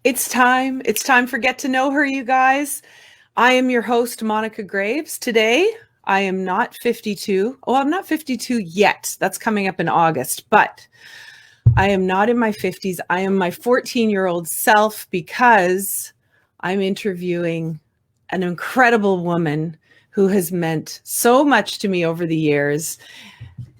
It's time. It's time for Get to Know Her, you guys. I am your host, Monica Graves. Today, I am not 52. Oh, I'm not 52 yet. That's coming up in August, but I am not in my 50s. I am my 14-year-old self because I'm interviewing an incredible woman who has meant so much to me over the years,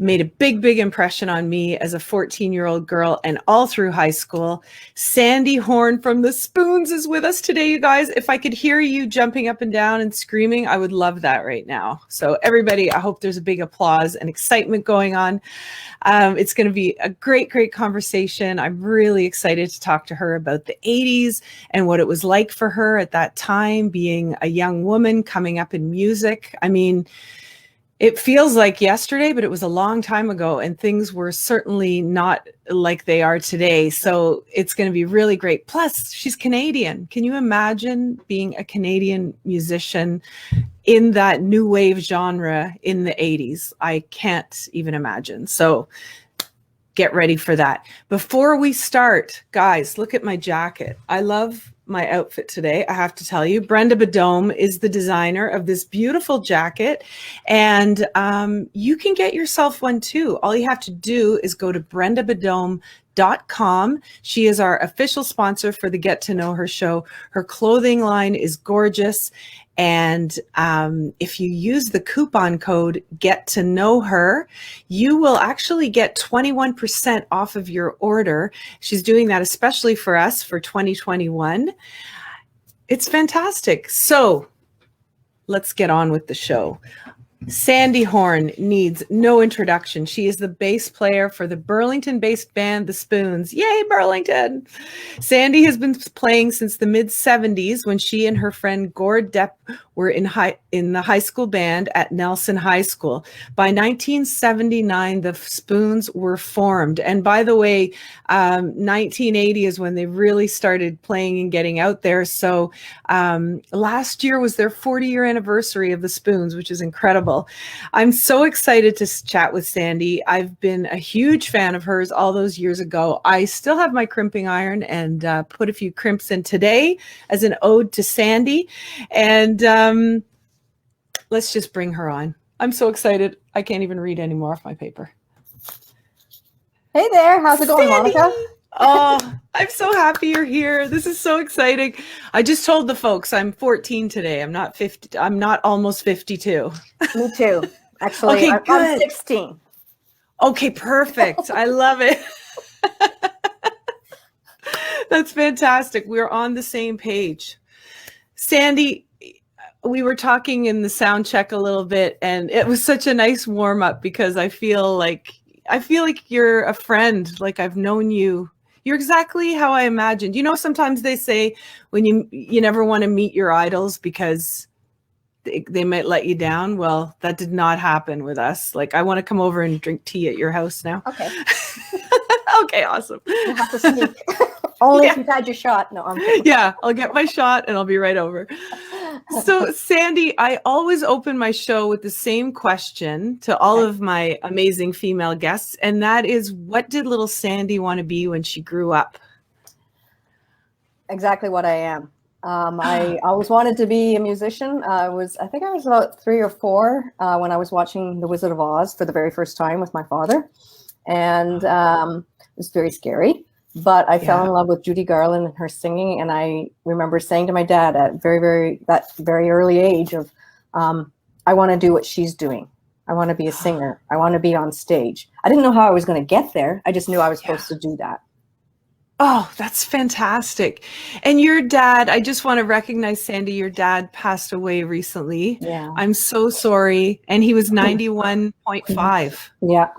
made a big, big impression on me as a 14-year-old girl and all through high school. Sandy Horne from the Spoons is with us today, you guys. If I could hear you jumping up and down and screaming, I would love that right now. So everybody, I hope there's a big applause and excitement going on. It's going to be a great, great conversation. I'm really excited to talk to her about the 80s and what it was like for her at that time, being a young woman coming up in music. I mean, it feels like yesterday, but it was a long time ago, and things were certainly not like they are today. So it's going to be really great. Plus, she's Canadian. Can you imagine being a Canadian musician in that new wave genre in the 80s? I can't even imagine. So get ready for that. Before we start, guys, look at my jacket. I love my outfit today, I have to tell you. Brenda Badome is the designer of this beautiful jacket, and you can get yourself one too. All you have to do is go to brendabadome.com. She is our official sponsor for the Get to Know Her show. Her clothing line is gorgeous, and if you use the coupon code Get to Know Her, you will actually get 21% off of your order. She's doing that especially for us for 2021. It's fantastic. So let's get on with the show. Sandy Horne needs no introduction. She is the bass player for the Burlington-based band The Spoons. Yay, Burlington! Sandy has been playing since the mid-70s when she and her friend Gord Depp were in the high school band at Nelson High School. By 1979, the Spoons were formed. And by the way, 1980 is when they really started playing and getting out there. So last year was their 40-year anniversary of the Spoons, which is incredible. I'm so excited to chat with Sandy. I've been a huge fan of hers all those years ago. I still have my crimping iron and put a few crimps in today as an ode to Sandy. And let's just bring her on. I'm so excited. I can't even read any more off my paper. Hey there. How's it going, Sandy! Monica? Oh, I'm so happy you're here. This is so exciting. I just told the folks I'm 14 today. I'm not 50. I'm not almost 52. Me too. Actually, Okay, I'm 16. Okay, perfect. I love it. That's fantastic. We're on the same page. Sandy, we were talking in the sound check a little bit, and it was such a nice warm up because I feel like you're a friend. Like I've known you. You're exactly how I imagined. You know, sometimes they say when you never want to meet your idols because they might let you down. Well, that did not happen with us. Like I want to come over and drink tea at your house now. Okay. Okay, awesome. You'll have to sneak. Only if you've had your shot. No, I'm kidding. Yeah, I'll get my shot and I'll be right over. So, Sandy, I always open my show with the same question to all of my amazing female guests, and that is, what did little Sandy want to be when she grew up? Exactly what I am. I always wanted to be a musician. I think I was about 3 or 4 when I was watching The Wizard of Oz for the very first time with my father, and it was very scary. But I fell in love with Judy Garland and her singing, and I remember saying to my dad at that very early age of, I want to do what she's doing. I want to be a singer. I want to be on stage. I didn't know how I was going to get there. I just knew I was supposed to do that. Oh, that's fantastic. And your dad, I just want to recognize, Sandy, your dad passed away recently. Yeah. I'm so sorry. And he was 91.5. Yeah.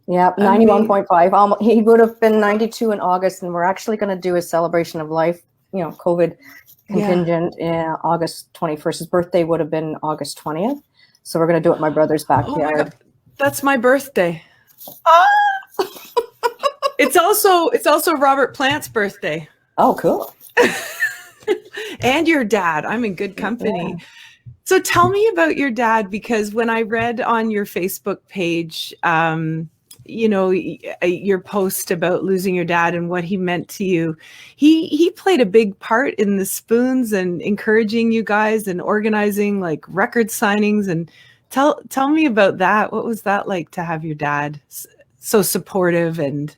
Yeah, 91.5. He would have been 92 in August, and we're actually going to do a celebration of life, COVID contingent, in August 21st. His birthday would have been August 20th. So we're going to do it in my brother's backyard. That's my birthday. It's also Robert Plant's birthday. Oh, cool. And your dad. I'm in good company. Yeah. So tell me about your dad, because when I read on your Facebook page, your post about losing your dad and what he meant to you. He played a big part in the Spoons and encouraging you guys and organizing like record signings. And tell me about that. What was that like to have your dad so supportive and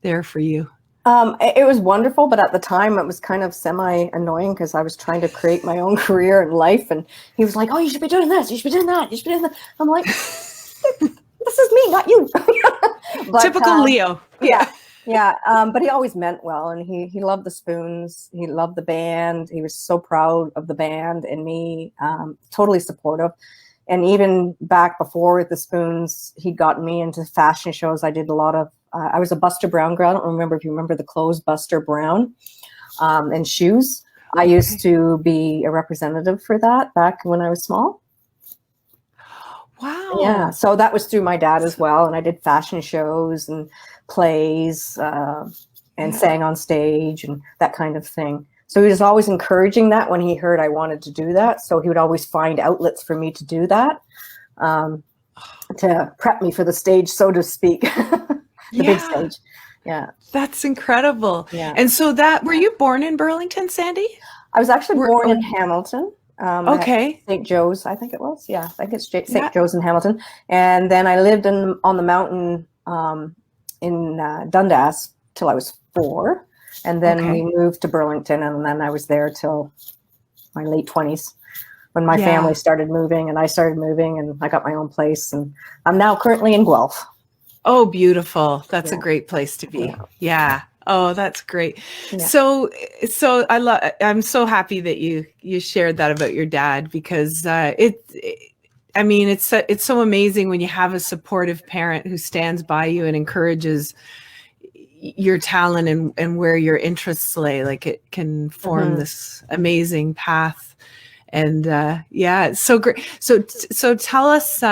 there for you? It was wonderful, but at the time it was kind of semi-annoying because I was trying to create my own career in life, and he was like, "Oh, you should be doing this. You should be doing that. You should be doing that." I'm like, "This is me, not you." But, typical Leo. Yeah. But he always meant well, and he loved the Spoons. He loved the band. He was so proud of the band and me. Totally supportive. And even back before the Spoons, he'd gotten me into fashion shows. I did a lot of. I was a Buster Brown girl. I don't remember if you remember the clothes Buster Brown, and shoes. I used to be a representative for that back when I was small. Wow. Yeah. So that was through my dad as well. And I did fashion shows and plays and sang on stage and that kind of thing. So he was always encouraging that when he heard I wanted to do that. So he would always find outlets for me to do that, to prep me for the stage, so to speak. The big stage. Yeah. That's incredible. Yeah. And so were you born in Burlington, Sandy? I was actually born in Hamilton. Okay. St. Joe's, I think it was. Yeah, I think it's St. Joe's in Hamilton. And then I lived on the mountain in Dundas till I was 4. And then we moved to Burlington, and then I was there till my late 20s when my family started moving and I started moving, and I got my own place. And I'm now currently in Guelph. Oh, beautiful. That's a great place to be. Yeah. Oh, that's great. Yeah. So I'm so happy that you shared that about your dad, because it's so amazing when you have a supportive parent who stands by you and encourages your talent and where your interests lay. Like, it can form this amazing path. And it's so great. So tell us,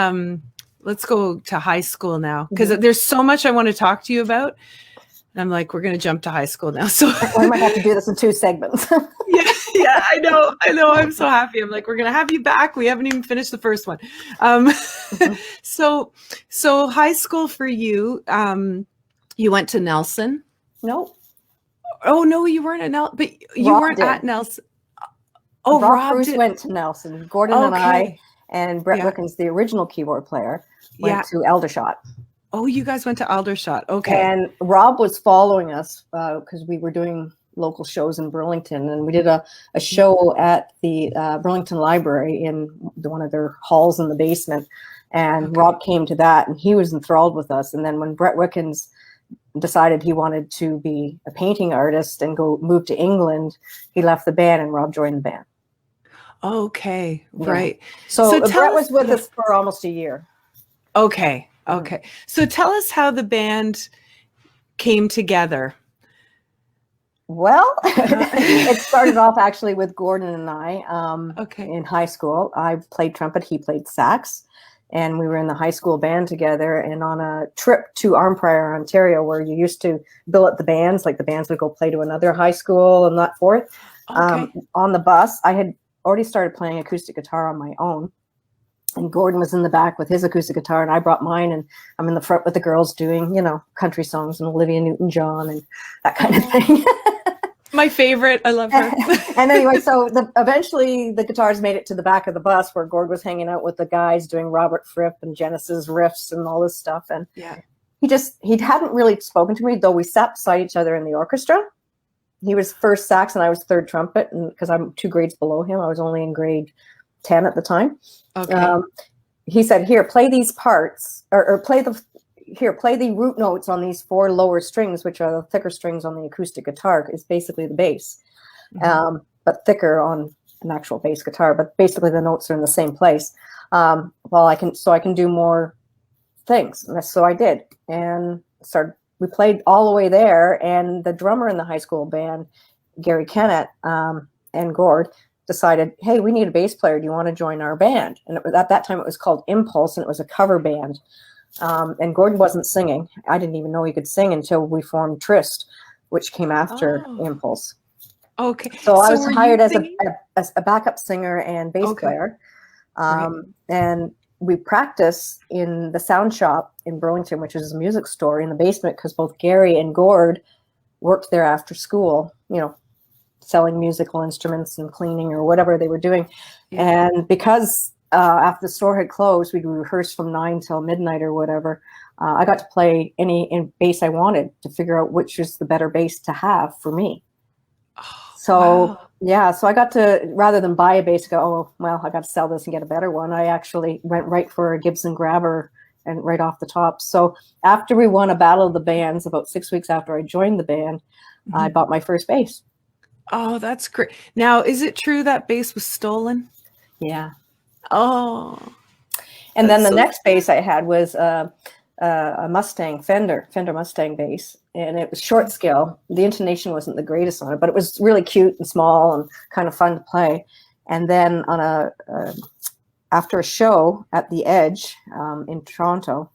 let's go to high school now, because there's so much I want to talk to you about. And I'm like, we're going to jump to high school now. So I might have to do this in 2 segments. yeah, I know. I'm so happy. I'm like, we're going to have you back. We haven't even finished the first one. So high school for you, you went to Nelson? No. Oh, no, you weren't at Nelson, but you weren't at Nelson. Oh, Rob Bruce went to Nelson. Gordon and I and Brett Wickens, the original keyboard player, went to Aldershot. Oh, you guys went to Aldershot. Okay. And Rob was following us because we were doing local shows in Burlington, and we did a show at the Burlington Library in one of their halls in the basement. And Rob came to that, and he was enthralled with us. And then when Brett Wickens decided he wanted to be a painting artist and move to England, he left the band, and Rob joined the band. Okay, right. So Brett was with us for almost a year. Okay. So tell us how the band came together. Well, it started off actually with Gordon and I in high school. I played trumpet, he played sax, and we were in the high school band together. And on a trip to Arnprior, Ontario, where you used to billet the bands, like the bands would go play to another high school and that forth. On the bus, I had already started playing acoustic guitar on my own. And Gordon was in the back with his acoustic guitar, and I brought mine, and I'm in the front with the girls doing, country songs and Olivia Newton-John and that kind of thing. My favorite. I love her. And anyway, so eventually the guitars made it to the back of the bus where Gord was hanging out with the guys doing Robert Fripp and Genesis riffs and all this stuff. And he hadn't really spoken to me, though we sat beside each other in the orchestra. He was first sax and I was third trumpet, and because I'm 2 grades below him, I was only in grade 10 at the time. Okay. He said, "Here, play these parts, or play the root notes on these 4 lower strings, which are the thicker strings on the acoustic guitar. It's basically the bass, but thicker on an actual bass guitar. But basically, the notes are in the same place. I can do more things." And so I did, and we played all the way there. And the drummer in the high school band, Gary Kennett, and Gord, decided, "Hey, we need a bass player. Do you want to join our band?" And at that time, it was called Impulse, and it was a cover band. And Gordon wasn't singing. I didn't even know he could sing until we formed Trist, which came after Impulse. Okay. So I was hired as a backup singer and bass player. And we practice in the sound shop in Burlington, which is a music store in the basement, because both Gary and Gord worked there after school, selling musical instruments and cleaning or whatever they were doing. Yeah. And because after the store had closed, we rehearsed from 9 till midnight or whatever. I got to play any bass I wanted to figure out which is the better bass to have for me. So I got to, rather than buy a bass, go, oh, well, I got to sell this and get a better one. I actually went right for a Gibson Grabber and right off the top. So after we won a Battle of the Bands, about 6 weeks after I joined the band, I bought my first bass. Oh, that's great. Now, is it true that bass was stolen? Yeah. Oh. And then the next bass I had was a Mustang, Fender Mustang bass. And it was short scale. The intonation wasn't the greatest on it, but it was really cute and small and kind of fun to play. And then on after a show at the Edge in Toronto,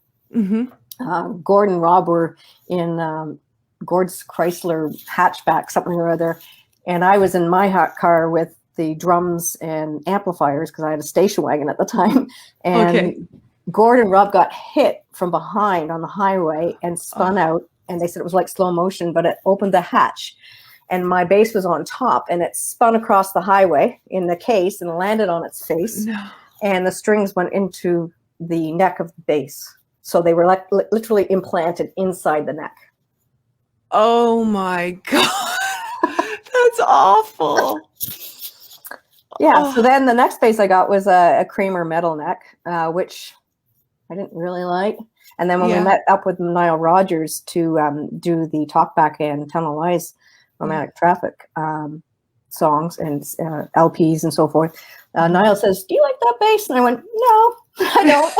Gord and Rob were in Gord's Chrysler hatchback, something or other. And I was in my hot car with the drums and amplifiers because I had a station wagon at the time. And Gord and Rob got hit from behind on the highway and spun out. And they said it was like slow motion, but it opened the hatch. And my bass was on top, and it spun across the highway in the case and landed on its face. No. And the strings went into the neck of the bass. So they were literally implanted inside the neck. Oh my God. That's awful. Yeah. So then the next bass I got was a Kramer metal neck, which I didn't really like. And then when we met up with Nile Rodgers to do the Talkback and Tunnel Lies Romantic Traffic songs and LPs and so forth, Niall says, do you like that bass? And I went, no, I don't.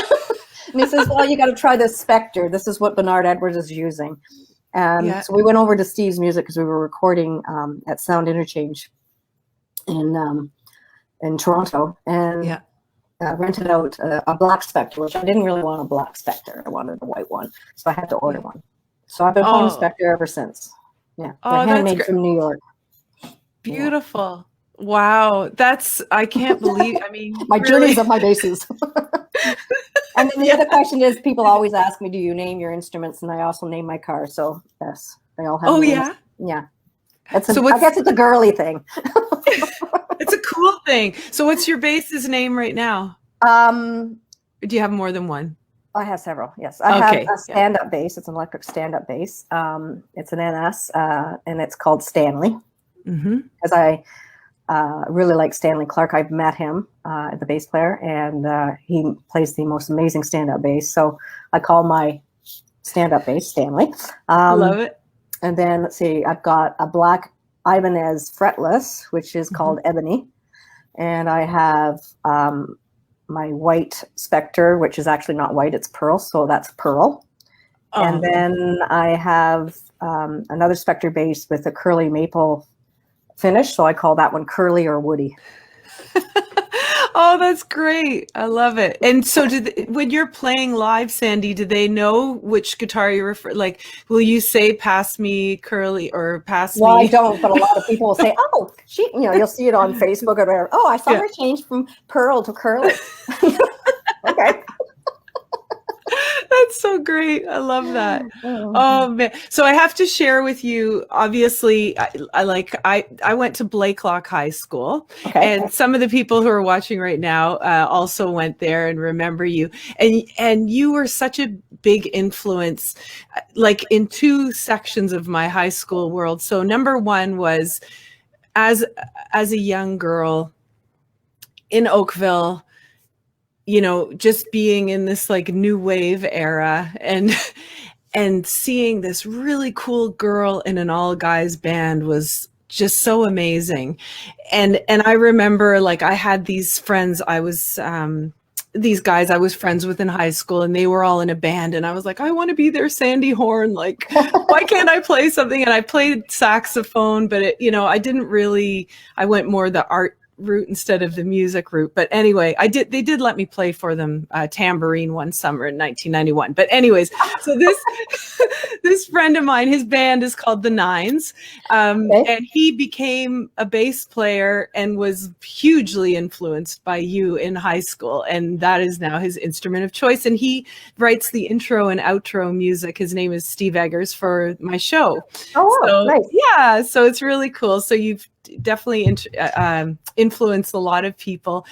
And he says, well, you got to try this Spectre. This is what Bernard Edwards is using. So we went over to Steve's Music because we were recording at Sound Interchange in Toronto. And rented out a black Spectre, which I didn't really want a black Spectre. I wanted a white one. So I had to order one. So I've been playing Spectre ever since. Yeah. They're handmade from New York. Beautiful. Yeah. Wow. I can't believe, I mean. My journeys of my basses. And then the other question is, people always ask me, do you name your instruments? And I also name my car. So yes, they all have names. Yeah? Yeah. I guess it's a girly thing. It's a cool thing. So what's your bass's name right now? Do you have more than one? I have several, yes. I have a stand-up bass. It's an electric stand-up bass. It's an NS, and it's called Stanley. Because I really like Stanley Clark. I've met him, the bass player, and he plays the most amazing stand-up bass. So I call my stand-up bass Stanley. Love it. And then, let's see, I've got a black Ibanez fretless, which is called Ebony. And I have my white Spectre, which is actually not white, it's pearl. So that's Pearl. And then I have another Spectre bass with a curly maple finish. So I call that one Curly or Woody. Oh, that's great. I love it. And so when you're playing live, Sandy, do they know which guitar you refer? Like, will you say, pass me Curly or pass me? Well, I don't, but a lot of people will say, oh, you'll see it on Facebook or whatever. Oh, I saw her change from Pearl to Curly. Okay. That's so great. I love that. Oh man. So I have to share with you, obviously, I went to Blakelock High School, and some of the people who are watching right now also went there and remember you. And you were such a big influence, like in two sections of my high school world. So number one was as a young girl in Oakville, just being in this like new wave era and seeing this really cool girl in an all guys band was just so amazing. And I remember, like, I had these friends, these guys I was friends with in high school, and they were all in a band, and I was like, I want to be their Sandy Horne. Like, why can't I play something? And I played saxophone, but I went more the art route instead of the music route. But anyway, they did let me play for them tambourine one summer in 1991. But anyways, so this friend of mine, his band is called the Nines, Okay. and he became a bass player and was hugely influenced by you in high school, and that is now his instrument of choice. And he writes the intro and outro music. His name is Steve Eggers for my show. Oh, wow, So nice. yeah, so it's really cool. So you've definitely influenced a lot of people.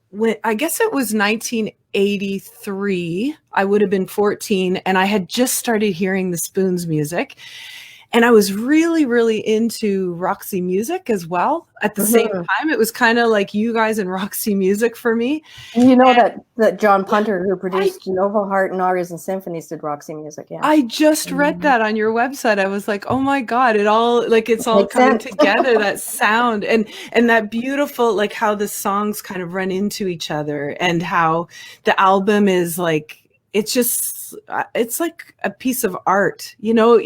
When I guess it was 1983, I would have been 14, and I had just started hearing the Spoons music, and I was really, really into Roxy Music as well. At the same time, it was kind of like you guys and Roxy Music for me. You know that John Punter, who produced Novo Heart and Arias and Symphonies, did Roxy Music. Yeah, I just read that on your website. I was like, oh my God, it's all Makes coming sense. together, that sound and that beautiful, like how the songs kind of run into each other, and how the album is like, it's like a piece of art, you know.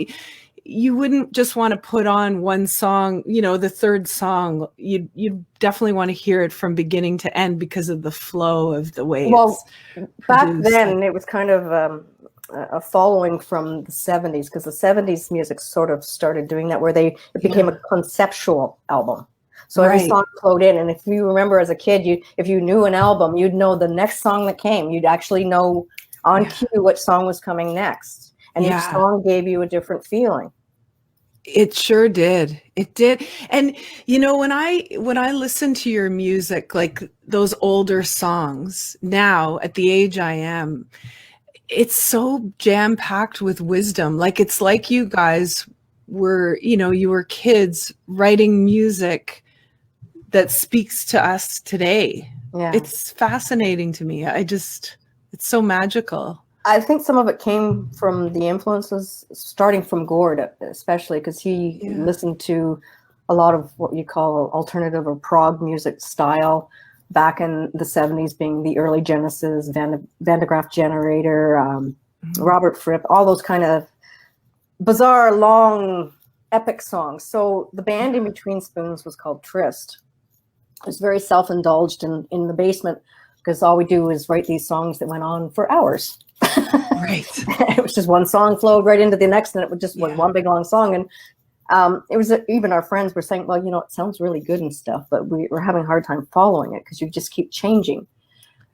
You wouldn't just want to put on one song, you know, the third song. You definitely want to hear it from beginning to end because of the flow of the way it's back produced. then it was kind of a following from the 70s, because the 70s music sort of started doing that, where it became a conceptual album. So every song flowed in, and if you remember as a kid, if you knew an album, you'd know the next song that came. You'd actually know on cue what song was coming next, and each song gave you a different feeling. It sure did. It did. And you know, when I listen to your music, like those older songs now at the age I am, it's so jam-packed with wisdom. Like it's like you guys were, you know, you were kids writing music that speaks to us today. Yeah. It's fascinating to me. It's so magical. I think some of it came from the influences, starting from Gord, especially because he listened to a lot of what you call alternative or prog music style back in the 70s, being the early Genesis, Van de Graaff Generator, Robert Fripp, all those kind of bizarre, long, epic songs. So the band in between Spoons was called Tryst. It was very self-indulged in the basement, because all we do is write these songs that went on for hours. Right. It was just one song flowed right into the next, and it was just one big long song. And it was even our friends were saying, well, you know, it sounds really good and stuff, but we're having a hard time following it because you just keep changing.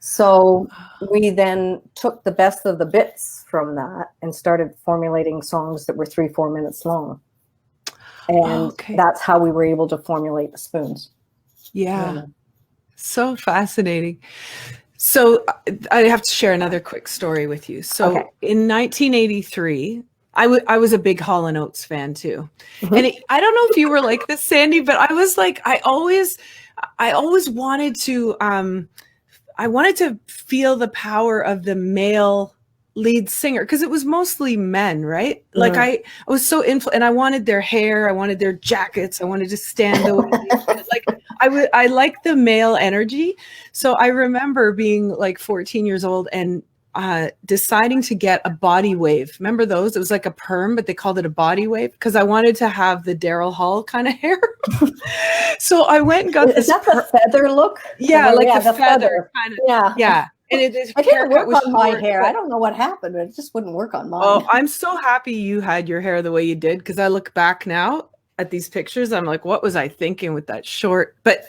So we then took the best of the bits from that and started formulating songs that were 3-4 minutes long. And that's how we were able to formulate the Spoons. Yeah. So fascinating. So I have to share another quick story with you. So in 1983, I was a big Hall & Oates fan too. And I don't know if you were like this, Sandy, but I was like, I always wanted to, I wanted to feel the power of the male lead singer, because it was mostly men, right? Like I was so and I wanted their hair, I wanted their jackets, I wanted to stand the way they did. Like I like the male energy. So I remember being like 14 years old and deciding to get a body wave. Remember those? It was like a perm, but they called it a body wave because I wanted to have the Daryl Hall kind of hair. So I went and got Is that the feather look? Yeah, like the feather kind of. Yeah. And I didn't work on my hair. I don't know what happened, but it just wouldn't work on mine. Oh, I'm so happy you had your hair the way you did, because I look back now at these pictures, I'm like, what was I thinking with that short? But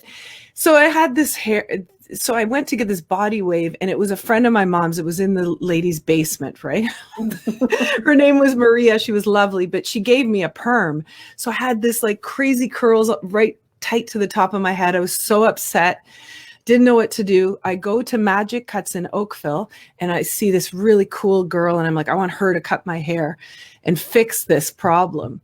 so I had this hair. So I went to get this body wave, and it was a friend of my mom's. It was in the lady's basement, right? Her name was Maria. She was lovely, but she gave me a perm. So I had this like crazy curls right tight to the top of my head. I was so upset. Didn't know what to do. I go to Magic Cuts in Oakville, and I see this really cool girl, and I'm like, I want her to cut my hair and fix this problem.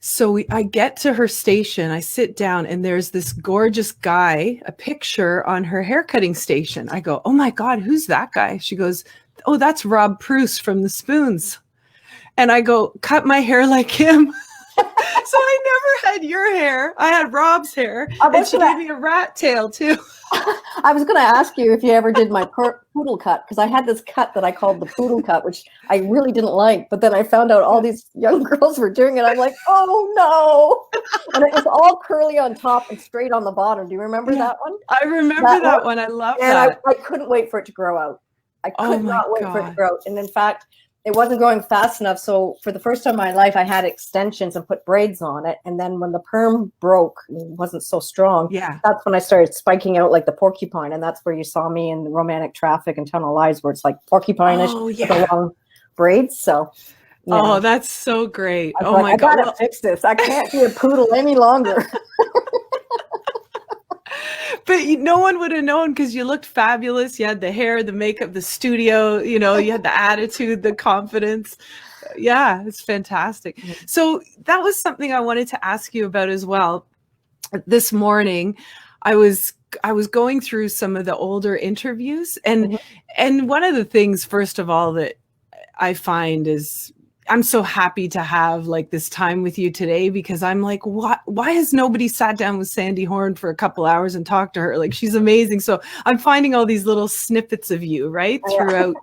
So I get to her station, I sit down, and there's this gorgeous guy, a picture on her haircutting station. I go, oh my God, who's that guy? She goes, oh, that's Rob Pruce from the Spoons. And I go, cut my hair like him. So I never had your hair. I had Rob's hair. And she gave me a rat tail too. I was going to ask you if you ever did my poodle cut, because I had this cut that I called the poodle cut, which I really didn't like. But then I found out all these young girls were doing it. I'm like, oh no. And it was all curly on top and straight on the bottom. Do you remember that one? I remember that one. I love that. And I couldn't wait for it to grow out. I could not wait for it to grow out. And in fact, it wasn't growing fast enough. So for the first time in my life, I had extensions and put braids on it. And then when the perm broke, it wasn't so strong. Yeah. That's when I started spiking out like the porcupine. And that's where you saw me in Romantic Traffic and Tunnel Lies, where it's like porcupine-ish with the long braids. So yeah. Oh, that's so great. Oh like, my I God. gotta fix this. I can't be a poodle any longer. But no one would have known because you looked fabulous. You had the hair, the makeup, the studio, you had the attitude, the confidence. Yeah, it's fantastic. So that was something I wanted to ask you about as well. This morning, I was going through some of the older interviews, and one of the things, first of all, that I find is I'm so happy to have like this time with you today, because I'm like, why has nobody sat down with Sandy Horne for a couple hours and talked to her? Like, she's amazing. So I'm finding all these little snippets of you right throughout.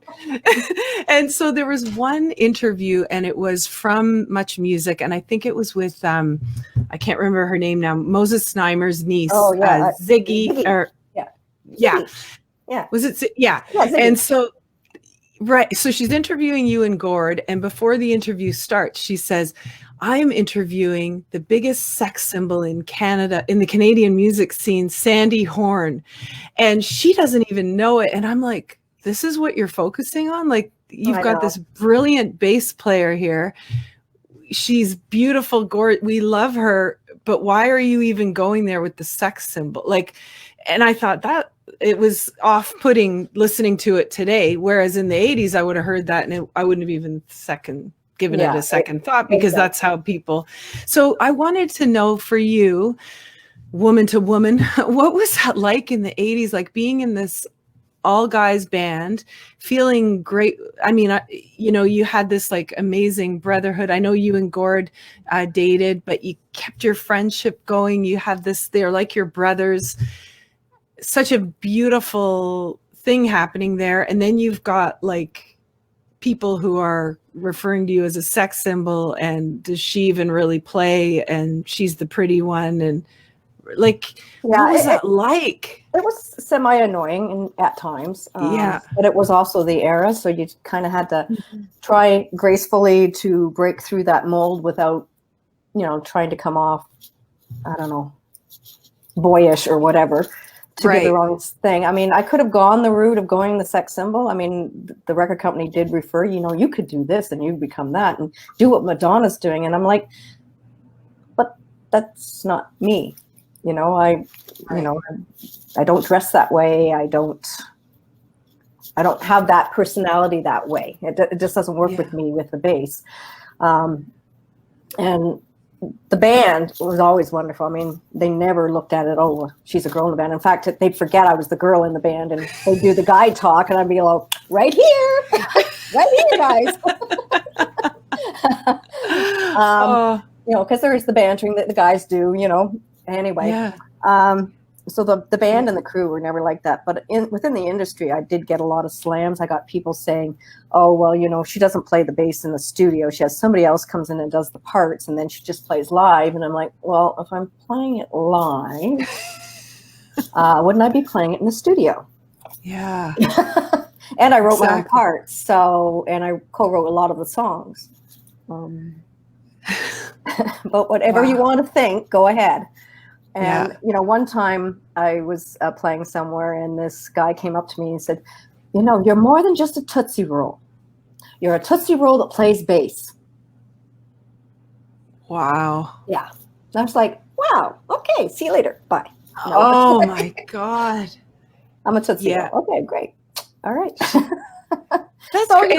And so there was one interview, and it was from Much Music, and I think it was with I can't remember her name now, Moses Znaimer's niece, Ziggy. Was it? Yeah. And so right. So she's interviewing you and Gord. And before the interview starts, she says, I am interviewing the biggest sex symbol in Canada, in the Canadian music scene, Sandy Horne. And she doesn't even know it. And I'm like, this is what you're focusing on? Like, you've got this brilliant bass player here. She's beautiful. Gord, we love her. But why are you even going there with the sex symbol? Like, and I thought that it was off-putting listening to it today, whereas in the 80s I would have heard that and I wouldn't have even given it a second thought, because that's how people. So I wanted to know, for you, woman to woman, what was that like in the 80s, like being in this all guys band, feeling great? I mean, you had this like amazing brotherhood. I know you and Gord dated, but you kept your friendship going. You had this, they're like your brothers. Such a beautiful thing happening there. And then you've got like people who are referring to you as a sex symbol, and does she even really play, and she's the pretty one, and like, what was that like? It was semi-annoying at times. But it was also the era, so you kind of had to try gracefully to break through that mold without, trying to come off, I don't know, boyish or whatever, to do the wrong thing. I mean, I could have gone the route of going the sex symbol. I mean, the record company did refer, you could do this and you become that and do what Madonna's doing. And I'm like, but that's not me. I don't dress that way. I don't have that personality that way. It just doesn't work with me with the bass. And the band was always wonderful. I mean, they never looked at it, oh, she's a girl in the band. In fact, they'd forget I was the girl in the band, and they'd do the guy talk, and I'd be like, right here, guys. Because there's the bantering that the guys do, anyway. So the band and the crew were never like that. But within the industry, I did get a lot of slams. I got people saying, oh, well, she doesn't play the bass in the studio. She has somebody else comes in and does the parts, and then she just plays live. And I'm like, well, if I'm playing it live, wouldn't I be playing it in the studio? Yeah. And I wrote my own parts. And I co-wrote a lot of the songs. But whatever you want to think, go ahead. And, one time I was playing somewhere, and this guy came up to me and said, you're more than just a Tootsie Roll. You're a Tootsie Roll that plays bass. Wow. Yeah. And I was like, wow, okay, see you later. Bye. No. Oh, my God. I'm a Tootsie Roll. Okay, great. All right. That's so, great.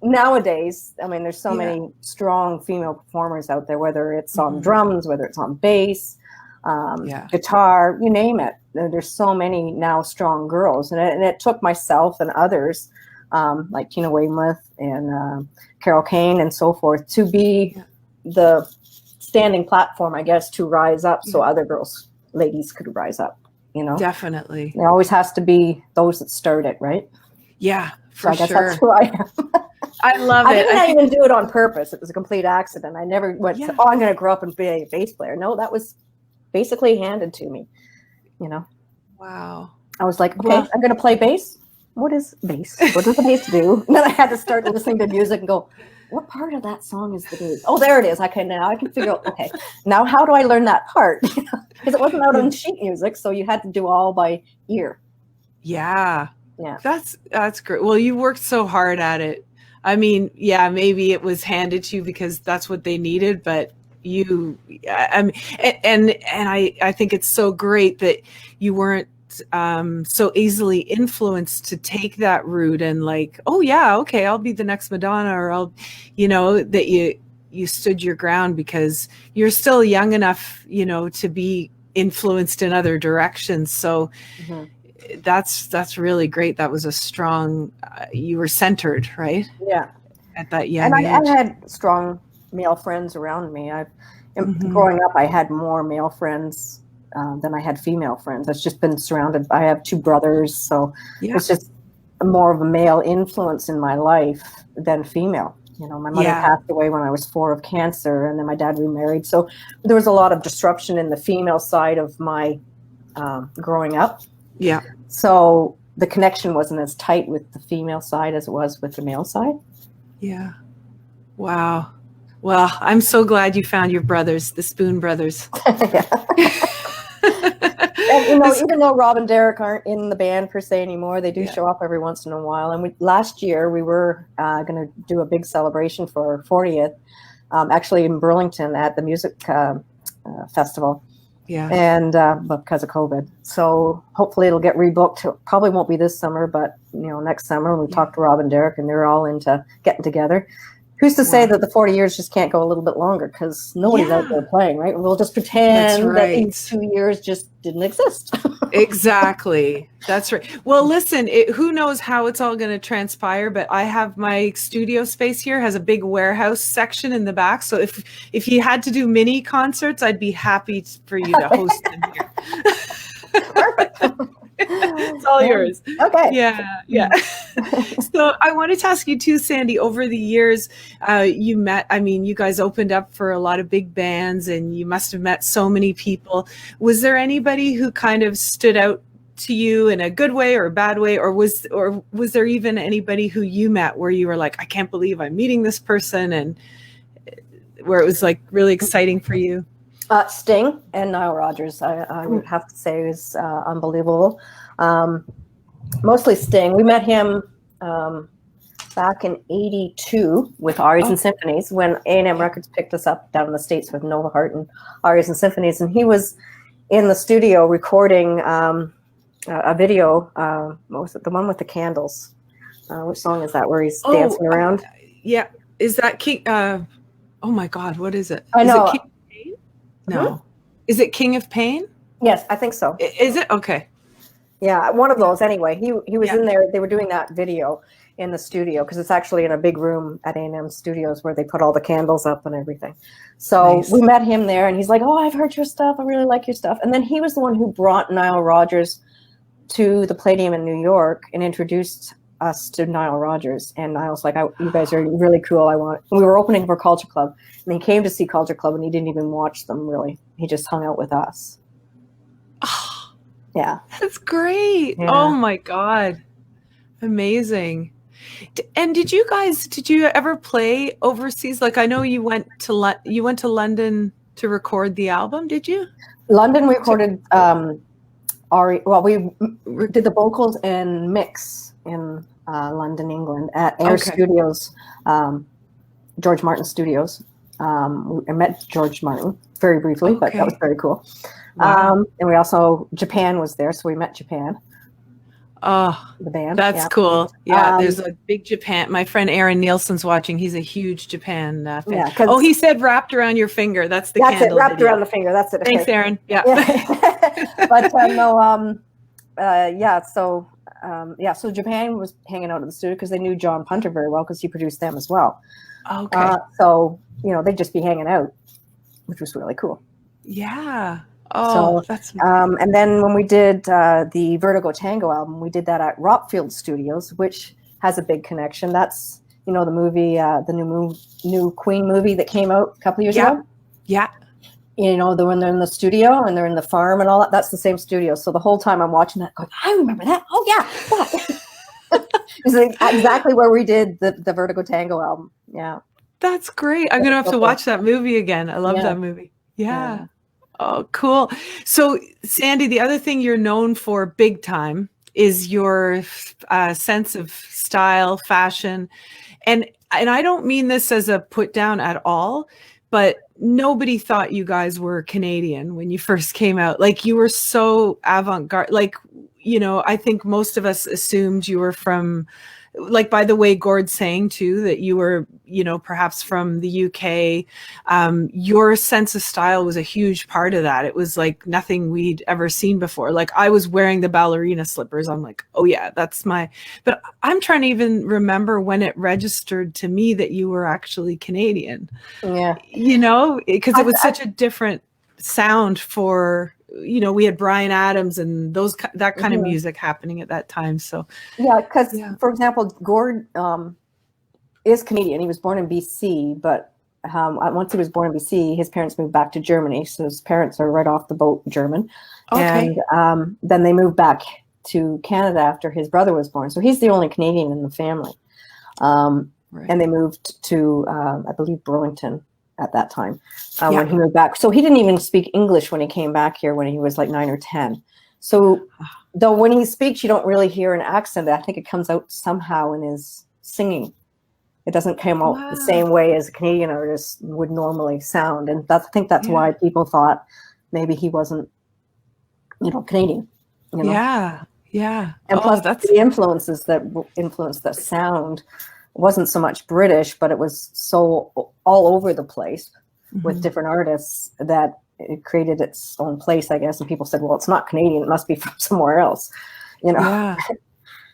Nowadays, I mean, there's so many strong female performers out there, whether it's on drums, whether it's on bass, guitar, you name it. There's so many now strong girls. And it took myself and others, like Tina Weymouth and Carol Kane and so forth, to be the standing platform, I guess, to rise up so other ladies could rise up, Definitely. There always has to be those that start it, right? Yeah, so I guess that's who I am. I love it. I didn't even do it on purpose. It was a complete accident. I never went, I'm going to grow up and be a bass player. No, that was basically handed to me, Wow. I was like, okay, I'm going to play bass. what is bass? What does the bass do? And then I had to start listening to music and go, what part of that song is the bass? Oh, there it is. I can figure out, okay, now how do I learn that part? Because it wasn't out on sheet music, so you had to do all by ear. Yeah. Yeah. That's great. Well, you worked so hard at it. I mean, yeah, maybe it was handed to you because that's what they needed, but I mean, and I think it's so great that you weren't so easily influenced to take that route and like, oh yeah, okay, I'll be the next Madonna, or I'll, that you stood your ground because you're still young enough, to be influenced in other directions. So that's really great. That was a strong, you were centered, right? Yeah. At that young age. I had strong male friends around me. Growing up, I had more male friends than I had female friends. I've just been surrounded. I have 2 brothers, so it's just more of a male influence in my life than female. My mother passed away when I was 4 of cancer, and then my dad remarried. So there was a lot of disruption in the female side of my growing up. Yeah. So the connection wasn't as tight with the female side as it was with the male side. Yeah. Wow. Well, I'm so glad you found your brothers, the Spoon brothers. And, even though Rob and Derek aren't in the band per se anymore, they do show up every once in a while. And last year we were going to do a big celebration for our 40th, actually in Burlington at the music festival. Yeah. And because of COVID. So hopefully it'll get rebooked. Probably won't be this summer, but next summer. We talked to Rob and Derek, and they're all into getting together. Who's to say that the 40 years just can't go a little bit longer, because nobody's out there playing, right? We'll just pretend that these 2 years just didn't exist. Exactly. That's right. Well, listen, who knows how it's all going to transpire, but I have my studio space here, has a big warehouse section in the back. So if you had to do mini concerts, I'd be happy for you to host them here. Perfect. It's all yours. Okay. Yeah. So I wanted to ask you too, Sandy, over the years, you guys opened up for a lot of big bands, and you must have met so many people. Was there anybody who kind of stood out to you in a good way or a bad way? Or was there even anybody who you met where you were like, I can't believe I'm meeting this person, and where it was like really exciting for you? Sting and Nile Rodgers, I would have to say, was unbelievable. Mostly Sting. We met him back in '82 with Arias and Symphonies, when A&M Records picked us up down in the States with Nova Hart and Arias and Symphonies. And he was in the studio recording a video. What was it? The one with the candles. Which song is that, where he's dancing around? Yeah. Is that King? Oh my God, what is it? I know. Is it King of Pain? No. Is it King of Pain? Yes, I think so. Is it? Okay. Yeah, one of those anyway. He was in there. They were doing that video in the studio, because it's actually in a big room at A&M Studios where they put all the candles up and everything. So we met him there, and he's like, oh, I've heard your stuff. I really like your stuff. And then he was the one who brought Nile Rodgers to the Palladium in New York and introduced us to Nile Rodgers. And Nile's like, you guys are really cool. We were opening for Culture Club, and he came to see Culture Club, and he didn't even watch them, really. He just hung out with us. Oh, yeah. That's great. Yeah. Oh my God. Amazing. And did you ever play overseas? Like, I know you went to London to record the album. Did you? London recorded we did the vocals and mix in London, England, at Air Studios, George Martin Studios. I met George Martin very briefly, but that was very cool. Wow. And we also, Japan was there, so we met Japan. Oh, the band. That's cool. Yeah, there's a big Japan. My friend Aaron Nielsen's watching. He's a huge Japan fan. Yeah, he said wrapped around your finger. That's the candle. That's it, wrapped around the finger. That's it. Thanks, Aaron. Yeah. But so Japan was hanging out at the studio because they knew John Punter very well, because he produced them as well. Okay. So, they'd just be hanging out, which was really cool. Yeah. Oh, that's and then when we did the Vertigo Tango album, we did that at Ropfield Studios, which has a big connection. That's the movie, the new Queen movie that came out a couple of years ago. Yeah. When they're in the studio and they're in the farm and all that. That's the same studio. So the whole time I'm watching that, going, I remember that. Oh yeah. It's like exactly where we did the Vertigo Tango album. Yeah. That's great. I'm going to have to watch that movie again. I love that movie. Yeah. Oh, cool. So, Sandy, the other thing you're known for big time is your sense of style, fashion. And I don't mean this as a put down at all, but nobody thought you guys were Canadian when you first came out. Like, you were so avant-garde. Like, you know, I think most of us assumed you were from, like, by the way Gord's saying too, that you were, you know, perhaps from the UK. Your sense of style was a huge part of that. It was like nothing we'd ever seen before. Like, I was wearing the ballerina slippers. I'm like, oh yeah, that's my, but I'm trying to even remember when it registered to me that you were actually Canadian. Yeah. You know, because it was such a different sound for, you know, we had Bryan Adams and that kind of music happening at that time. So yeah, because for example, Gord is Canadian. He was born in BC, but once he was born in BC, his parents moved back to Germany. So his parents are right off the boat German. Okay. And then they moved back to Canada after his brother was born. So he's the only Canadian in the family. And they moved to, I believe, Burlington at that time when he moved back. So he didn't even speak English when he came back here when he was like 9 or 10. So though when he speaks, you don't really hear an accent. I think it comes out somehow in his singing. It doesn't come out the same way as a Canadian artist would normally sound. And I think that's why people thought maybe he wasn't, you know, Canadian. You know? Yeah. And plus the influences that influenced the sound wasn't so much British, but it was so all over the place with different artists that it created its own place, I guess. And people said, well, it's not Canadian. It must be from somewhere else, you know?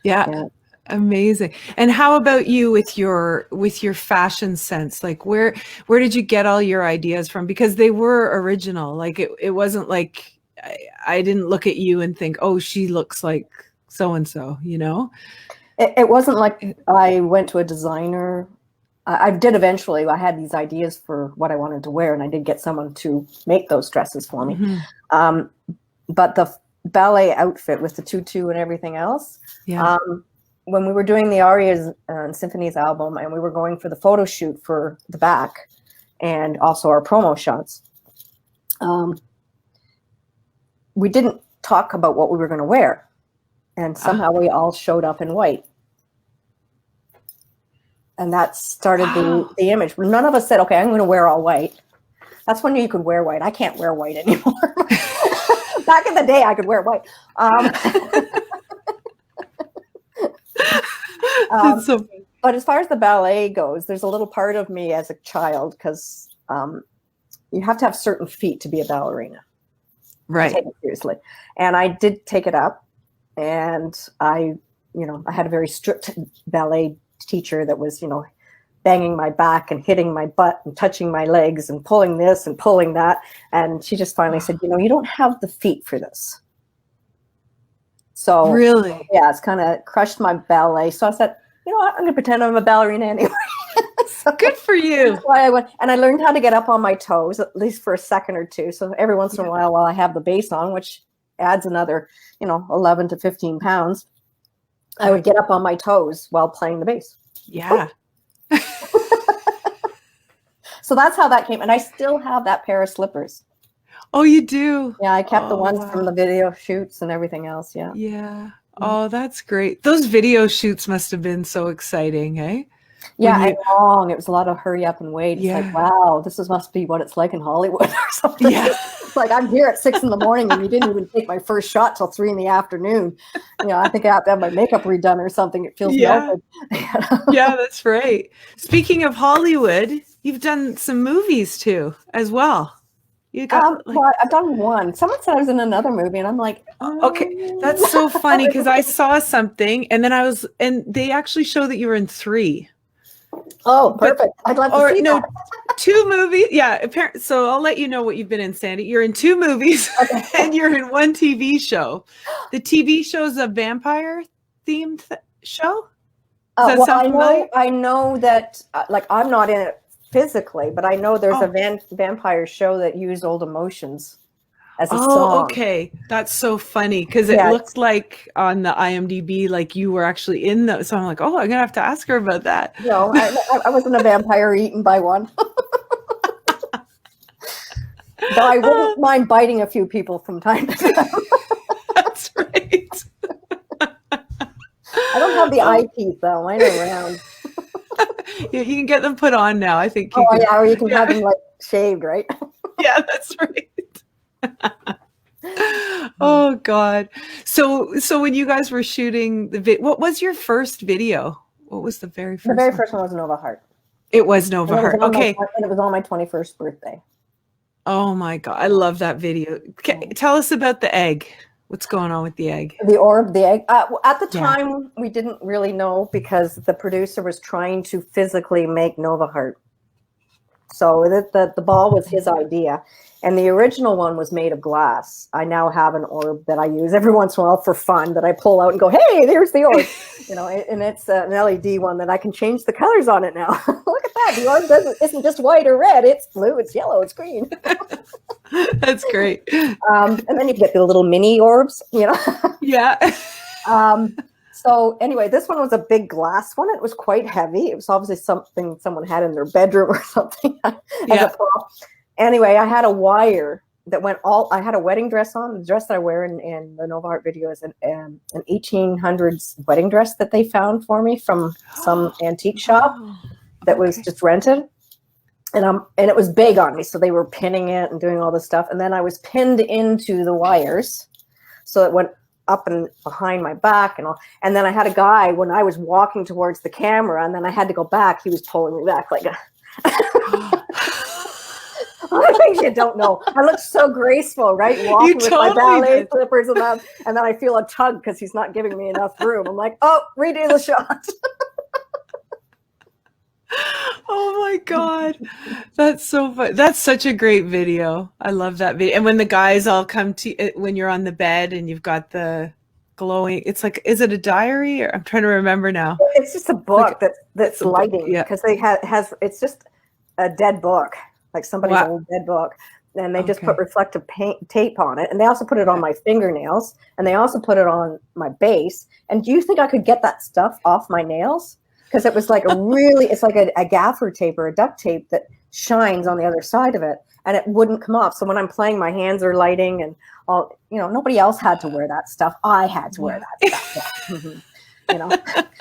Yeah. Amazing. And how about you with your fashion sense? Like, where did you get all your ideas from? Because they were original. Like, it wasn't like I didn't look at you and think, oh, she looks like so-and-so, you know? It wasn't like I went to a designer. I did eventually. I had these ideas for what I wanted to wear, and I did get someone to make those dresses for me. But the ballet outfit with the tutu and everything else, when we were doing the Arias and Symphonies album, and we were going for the photo shoot for the back and also our promo shots, we didn't talk about what we were going to wear. And somehow we all showed up in white. And that started the image. None of us said, okay, I'm going to wear all white. That's when you could wear white. I can't wear white anymore. Back in the day, I could wear white. But as far as the ballet goes, there's a little part of me as a child, because you have to have certain feet to be a ballerina. Right. Take it seriously. And I did take it up. And I had a very strict ballet teacher that was, banging my back and hitting my butt and touching my legs and pulling this and pulling that. And she just finally said, you don't have the feet for this. So really, it's kind of crushed my ballet. So I said, what, I'm going to pretend I'm a ballerina anyway. So good for you. That's why I went, and I learned how to get up on my toes, at least for a second or two. So every once in a while I have the bass on, which adds another, 11 to 15 pounds. I would get up on my toes while playing the bass. Yeah. So that's how that came. And I still have that pair of slippers. Oh, you do? Yeah, I kept the ones from the video shoots and everything else. Yeah. Yeah. Oh, that's great. Those video shoots must have been so exciting, eh? Yeah, and long. It was a lot of hurry up and wait. It's like, wow, must be what it's like in Hollywood or something. Yeah. It's like, I'm here at 6 a.m. and you didn't even take my first shot till 3 p.m. I think I have to have my makeup redone or something. It feels melted. Yeah, that's right. Speaking of Hollywood, you've done some movies too, as well. You got well, I've done one. Someone said I was in another movie, and I'm like, okay, that's so funny, because I saw something, and then and they actually show that you were in 3. Oh, perfect. I'd love to see that. 2 movies. Yeah, apparently. So I'll let you know what you've been in, Sandy. You're in 2 movies, and you're in 1 TV show. The TV show is a vampire-themed show? Does that sound familiar? I know that, I'm not in it physically, but I know there's a vampire show that used old emotions. as a Oh, song. okay. That's so funny because it Yeah, looked like on the IMDb, like you were actually in the. So I'm like, oh, I'm gonna have to ask her about that. no, I wasn't a vampire eaten by one. Though I wouldn't mind biting a few people from time to time. That's right. I don't have the eye teeth though. Mine are round. Yeah, you can get them put on now. I think you Oh can. yeah, or you can Yeah, have them like shaved, right? yeah, that's right. Oh God. So when you guys were shooting what was your first video? What was the very The first very one? first one was Nova Heart. It was Nova And Heart. Okay. it was on my 21st birthday. Oh my God. I love that video. Tell us about the egg. What's going on with the egg? The orb, the egg. At the Yeah. time, we didn't really know because the producer was trying to physically make Nova Heart. So the ball was his idea. And the original one was made of glass. I now have an orb that I use every once in a while for fun that I pull out and go, hey, there's the orb. And it's an LED one that I can change the colors on it now. Look at that. The orb isn't just white or red. It's blue, it's yellow, it's green. That's great. And then you get the little mini orbs, Yeah. So anyway, this one was a big glass one. It was quite heavy. It was obviously something someone had in their bedroom or something as a prop. Anyway, I had a wire that I had a wedding dress on. The dress that I wear in the Nova Heart video is an 1800s wedding dress that they found for me from some antique shop that was just rented. And it was big on me. So they were pinning it and doing all this stuff. And then I was pinned into the wires. So it went up and behind my back and all. And then I had a guy when I was walking towards the camera and then I had to go back. He was pulling me back like things you don't know. I look so graceful, right? Walking with my ballet slippers and then I feel a tug because he's not giving me enough room. I'm like, oh, redo the shot. Oh my God. That's so fun. That's such a great video. I love that video. And when the guys all come to when you're on the bed and you've got the glowing, it's like, is it a diary or I'm trying to remember now. It's just a book that's lighting because it's just a dead book, like somebody's old dead book. And they just put reflective tape on it. And they also put it on my fingernails and they also put it on my base. And do you think I could get that stuff off my nails? Because it was like it's like a gaffer tape or a duct tape that shines on the other side of it and it wouldn't come off. So when I'm playing, my hands are lighting and all, nobody else had to wear that stuff. I had to wear that stuff. Yeah.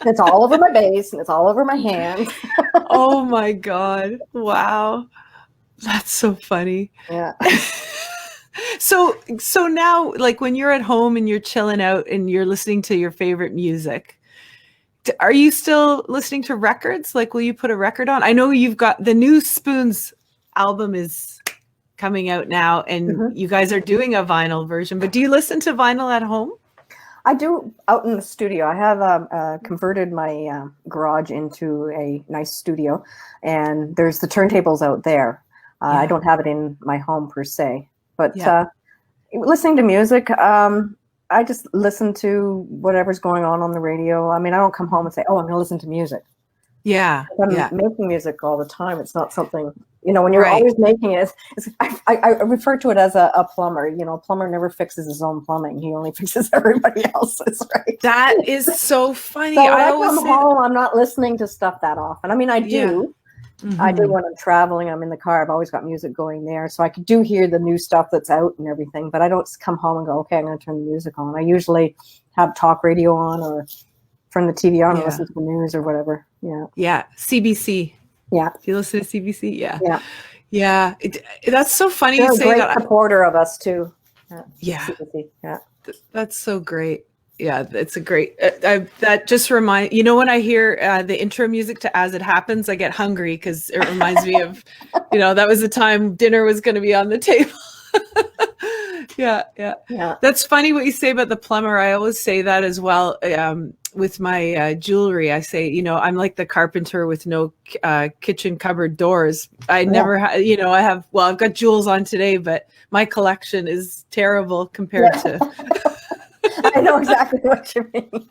It's all over my base and it's all over my hands. Oh my God. Wow. That's so funny. Yeah. So now, like when you're at home and you're chilling out and you're listening to your favorite music, are you still listening to records? Like, will you put a record on? I know you've got the new Spoons album is coming out now and you guys are doing a vinyl version, but do you listen to vinyl at home? I do out in the studio. I have converted my garage into a nice studio and there's the turntables out there. I don't have it in my home per se, but listening to music, I just listen to whatever's going on the radio. I mean, I don't come home and say, oh, I'm going to listen to music. Yeah. I'm making music all the time. It's not something, when you're always making it. I refer to it as a plumber. A plumber never fixes his own plumbing. He only fixes everybody else's, right? That is so funny. So when I come home, I'm not listening to stuff that often. I mean, I do. Yeah. I do when I'm traveling. I'm in the car. I've always got music going there. So I do hear the new stuff that's out and everything, but I don't come home and go, okay, I'm going to turn the music on. I usually have talk radio on or turn the TV on and listen to the news or whatever. Yeah. Yeah. CBC. Yeah. Do you listen to CBC? Yeah. Yeah. Yeah. That's so funny They're you say that. They're a great supporter of us too. Yeah. CBC. Yeah. That's so great. Yeah, it's a great, that just reminds, when I hear the intro music to As It Happens, I get hungry because it reminds me of, that was the time dinner was going to be on the table. Yeah. That's funny what you say about the plumber. I always say that as well with my jewelry. I say, I'm like the carpenter with no kitchen cupboard doors. I never, I've got jewels on today, but my collection is terrible compared to... I know exactly what you mean.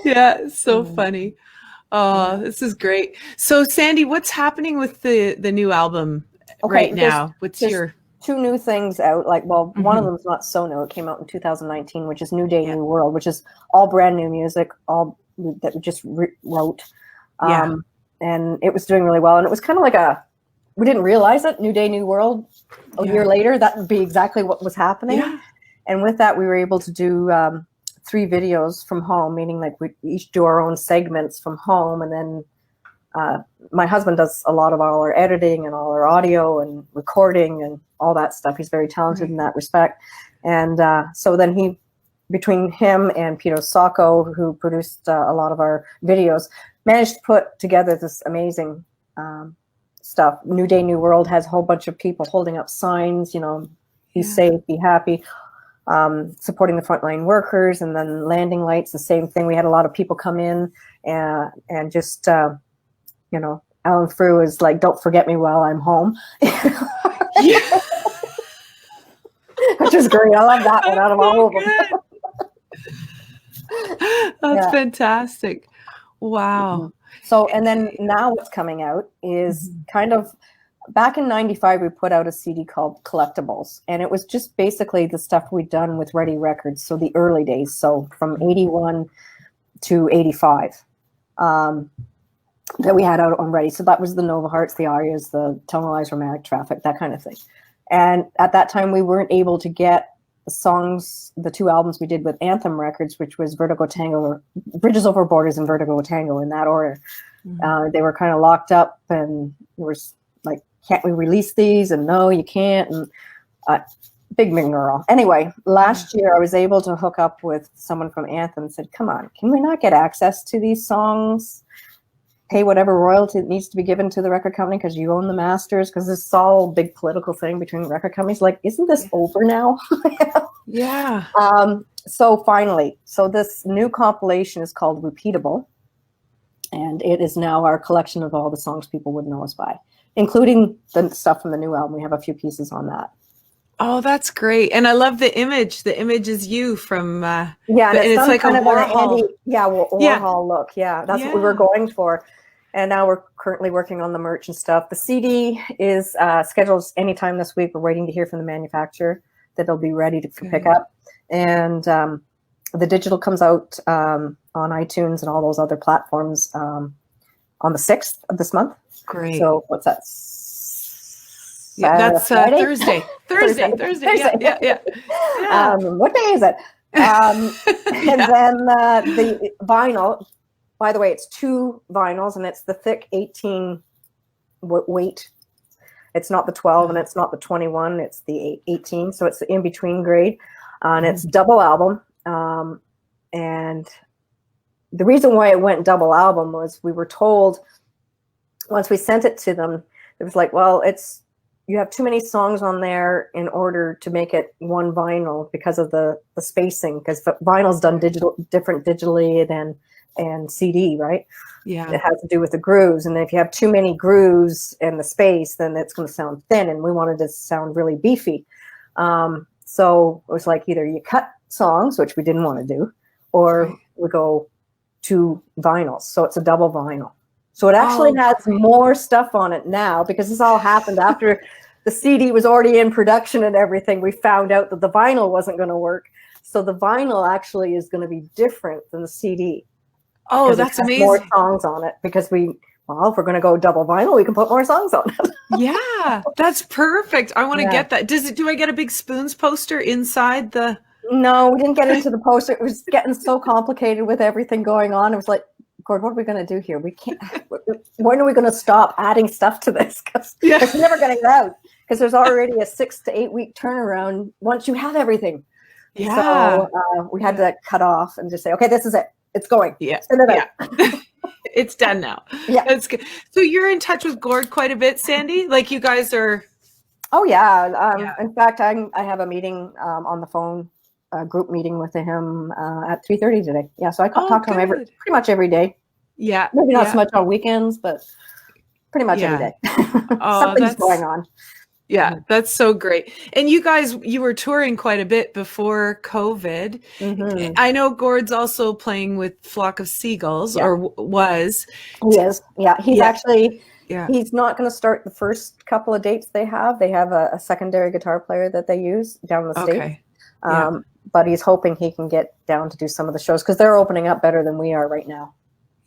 Yeah, so funny. Oh, this is great. So Sandy, what's happening with the new album right now? What's your two new things out. Like, well, one of them is not so new. It came out in 2019, which is New Day, New World, which is all brand new music, all that we just wrote. And it was doing really well. And it was kind of like we didn't realize it, New Day, New World. A year later, that would be exactly what was happening. Yeah. And with that, we were able to do 3 videos from home, meaning like we each do our own segments from home. And then my husband does a lot of all our editing and all our audio and recording and all that stuff. He's very talented in that respect. And so then between him and Peter Sacco, who produced a lot of our videos, managed to put together this amazing stuff. New Day, New World has a whole bunch of people holding up signs, be safe, be happy, supporting the frontline workers, and then landing lights, the same thing. We had a lot of people come in and just, Alan Frew is like, don't forget me while I'm home. Which is great. I love that one out of all of them. That's fantastic. Wow. So, and then now what's coming out is kind of, back in 95, we put out a CD called Collectibles, and it was just basically the stuff we'd done with Ready Records. So the early days, so from 81 to 85, that we had out on Ready. So that was the Nova Hearts, the Arias, the Tonalized Romantic Traffic, that kind of thing. And at that time, we weren't able to get the songs, the 2 albums we did with Anthem Records, which was Vertigo Tango, Bridges Over Borders and Vertigo Tango, in that order. They were kind of locked up, and we were like, can't we release these? And no, you can't. And big girl. Anyway, last year I was able to hook up with someone from Anthem and said, come on, can we not get access to these songs? Pay whatever royalty needs to be given to the record company because you own the masters, because this is all a big political thing between record companies. Like, isn't this over now? Yeah. So finally, this new compilation is called Repeatable, and it is now our collection of all the songs people would know us by, including the stuff from the new album. We have a few pieces on that. Oh, that's great. And I love the image. The image is you from and it's like kind a of Warhol. Warhol look. Yeah, that's what we were going for. And now we're currently working on the merch and stuff. The CD is scheduled anytime this week. We're waiting to hear from the manufacturer that it'll be ready to pick up. And the digital comes out on iTunes and all those other platforms on the 6th of this month. Great. So what's that? That's Thursday. Thursday. Yeah. What day is it? And then the vinyl. By the way, it's 2 vinyls, and it's the thick 18 weight. It's not the 12 and it's not the 21. It's the 18. So it's the in-between grade. And it's double album. And the reason why it went double album was we were told, once we sent it to them, it was like, well, you have too many songs on there in order to make it one vinyl because of the spacing, because vinyl's done different digitally than CD, right? Yeah. It has to do with the grooves. And if you have too many grooves in the space, then it's going to sound thin. And we wanted to sound really beefy. So it was like, either you cut songs, which we didn't want to do, or we go to vinyls. So it's a double vinyl. So it actually has more stuff on it now, because this all happened after the CD was already in production and everything. We found out that the vinyl wasn't going to work. So the vinyl actually is going to be different than the CD. Oh, that's amazing. More songs on it, because if we're going to go double vinyl, we can put more songs on it. Yeah, that's perfect. I want to get that. Do I get a big Spoons poster inside the? No, we didn't get into the poster. It was getting so complicated with everything going on. It was like, Gord, what are we going to do here? We can't. When are we going to stop adding stuff to this? Because it's never going to get out. Because there's already a 6 to 8 week turnaround once you have everything. Yeah. So we had to cut off and just say, okay, this is it. It's going. Yeah. Send it out. It's done now. Yeah. That's good. So you're in touch with Gord quite a bit, Sandy? Like, you guys are. Oh, yeah. In fact, I have a meeting on the phone, a group meeting with him at 3:30 today. Yeah. So I talk to him pretty much every day. Yeah. Maybe not so much on weekends, but pretty much every day. Something's going on. Yeah, that's so great. And you were touring quite a bit before COVID. Mm-hmm. I know Gord's also playing with Flock of Seagulls, or was. He is. Yeah, he's actually, Yeah. He's not going to start the first couple of dates they have. They have a secondary guitar player that they use down in the States. Okay. Yeah. But he's hoping he can get down to do some of the shows because they're opening up better than we are right now.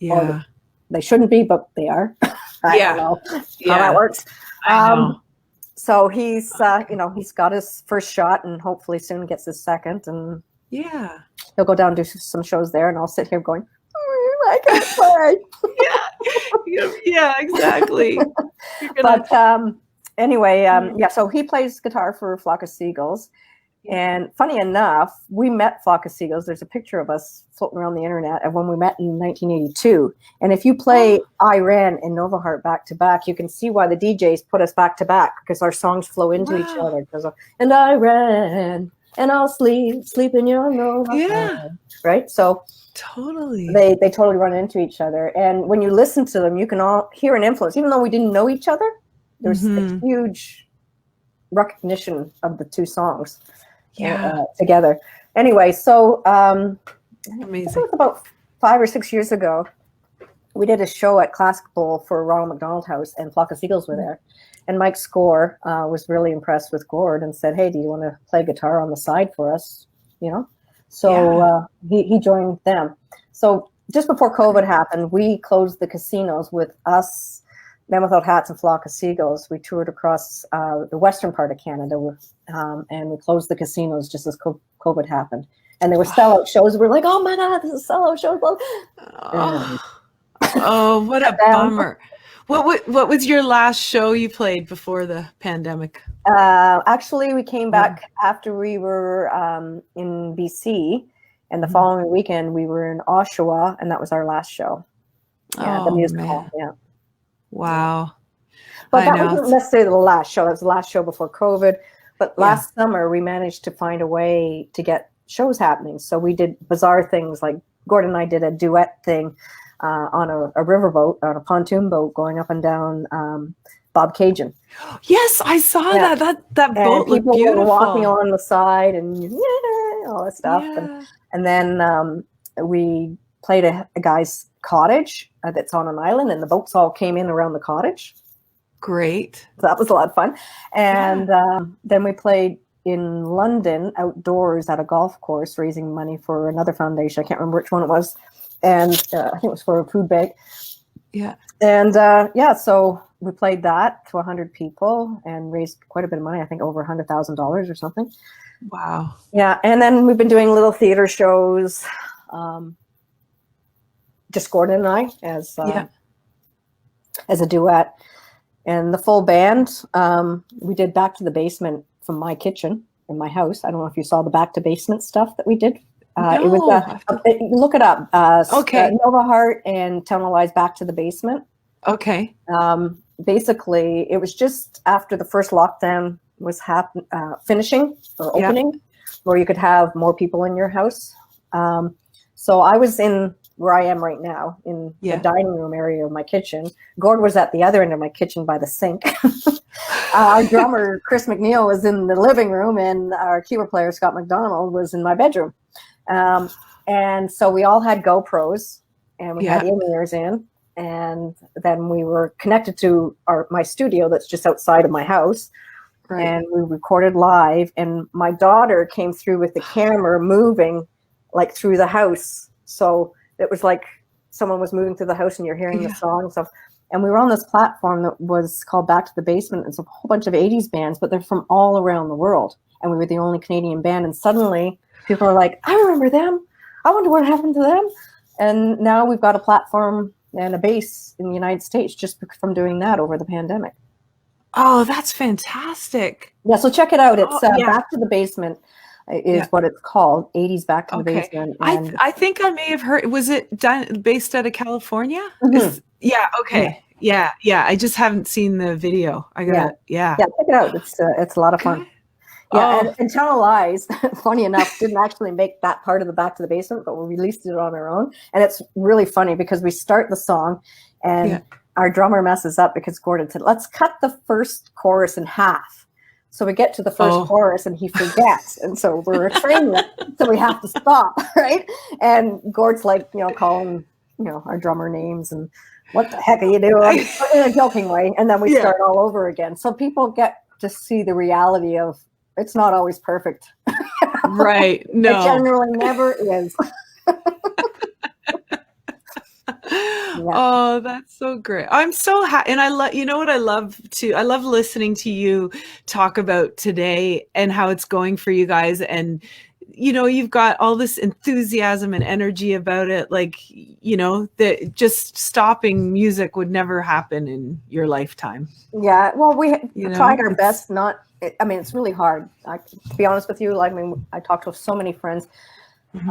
Yeah. They shouldn't be, but they are. I don't know how that works. I know. So he's, he's got his first shot and hopefully soon gets his second. And Yeah. he'll go down and do some shows there. And I'll sit here going, I can't play. Yeah, exactly. But anyway, so he plays guitar for Flock of Seagulls. And funny enough, we met Flock of Seagulls. There's a picture of us floating around the internet of when we met in 1982. And if you play I Ran and Nova Heart back to back, you can see why the DJs put us back to back because our songs flow into each other. And I ran and I'll sleep in your Nova Heart. Right? So totally. They totally run into each other. And when you listen to them, you can all hear an influence. Even though we didn't know each other, there's a huge recognition of the two songs. Together. Anyway, so amazing. it was about 5 or 6 years ago. We did a show at Classic Bowl for Ronald McDonald House, and Flock of Seagulls were there. And Mike Score was really impressed with Gord and said, "Hey, do you want to play guitar on the side for us?" So he joined them. So just before COVID happened, we closed the casinos with us. Men Without Hats and Flock of Seagulls. We toured across the western part of Canada and we closed the casinos just as COVID happened. And there were sellout shows. We're like, oh my God, this is sellout shows. What a bummer. What was your last show you played before the pandemic? Actually, we came back after we were in BC. And the following weekend, we were in Oshawa. And that was our last show. Yeah, the music hall. Yeah. Wow. But that wasn't necessarily the last show. It was the last show before COVID. But last summer, we managed to find a way to get shows happening. So we did bizarre things like Gordon and I did a duet thing on a riverboat, on a pontoon boat going up and down Bob Cajun. Yes, I saw that. That boat looked beautiful. People were walking on the side and all that stuff. Yeah. And then we played a guy's cottage that's on an island, and the boats all came in around the cottage. Great. So that was a lot of fun. And then we played in London outdoors at a golf course, raising money for another foundation. I can't remember which one it was. And I think it was for a food bank. Yeah. And so we played that to 100 people and raised quite a bit of money. I think over $100,000 or something. Wow. Yeah. And then we've been doing little theater shows. Just Gordon and I as a duet, and the full band. We did Back to the Basement from my kitchen in my house. I don't know if you saw the Back to Basement stuff that we did. It was look it up. Nova Heart and Tell No Lies Back to the Basement. Okay. Basically, it was just after the first lockdown was finishing or opening, where you could have more people in your house. So I was in where I am right now in the dining room area of my kitchen. Gord was at the other end of my kitchen by the sink. Our drummer, Chris McNeil, was in the living room, and our keyboard player, Scott McDonald, was in my bedroom. And so we all had GoPros, and we had in-ears in, and then we were connected to my studio that's just outside of my house. Right. And we recorded live, and my daughter came through with the camera moving like through the house. So it was like someone was moving through the house and you're hearing the song and stuff. And we were on this platform that was called Back to the Basement. It's a whole bunch of 80s bands, but they're from all around the world. And we were the only Canadian band. And suddenly people are like, I remember them. I wonder what happened to them. And now we've got a platform and a base in the United States just from doing that over the pandemic. Oh, that's fantastic. Yeah, so check it out. It's Back to the Basement is what it's called. 80s Back to the Basement. And I think I may have heard. Was it based out of California? Mm-hmm. Okay. Yeah. I just haven't seen the video. I got Yeah, check it out. It's a lot of fun. Yeah, and Tell No Lies, funny enough, didn't actually make that part of the Back to the Basement, but we released it on our own. And it's really funny because we start the song and our drummer messes up because Gordon said, let's cut the first chorus in half. So we get to the first chorus and he forgets. And so we're training it, so we have to stop, right? And Gord's like, calling our drummer names and what the heck are you doing in a joking way, and then we start all over again. So people get to see the reality of it's not always perfect. Right. No. It generally never is. Oh, that's so great. I'm so happy. And I love, you know what I love too? I love listening to you talk about today and how it's going for you guys. And, you've got all this enthusiasm and energy about it. Like, that just stopping music would never happen in your lifetime. Yeah. Well, we tried our best. It's really hard. To be honest with you, I talked to so many friends. We've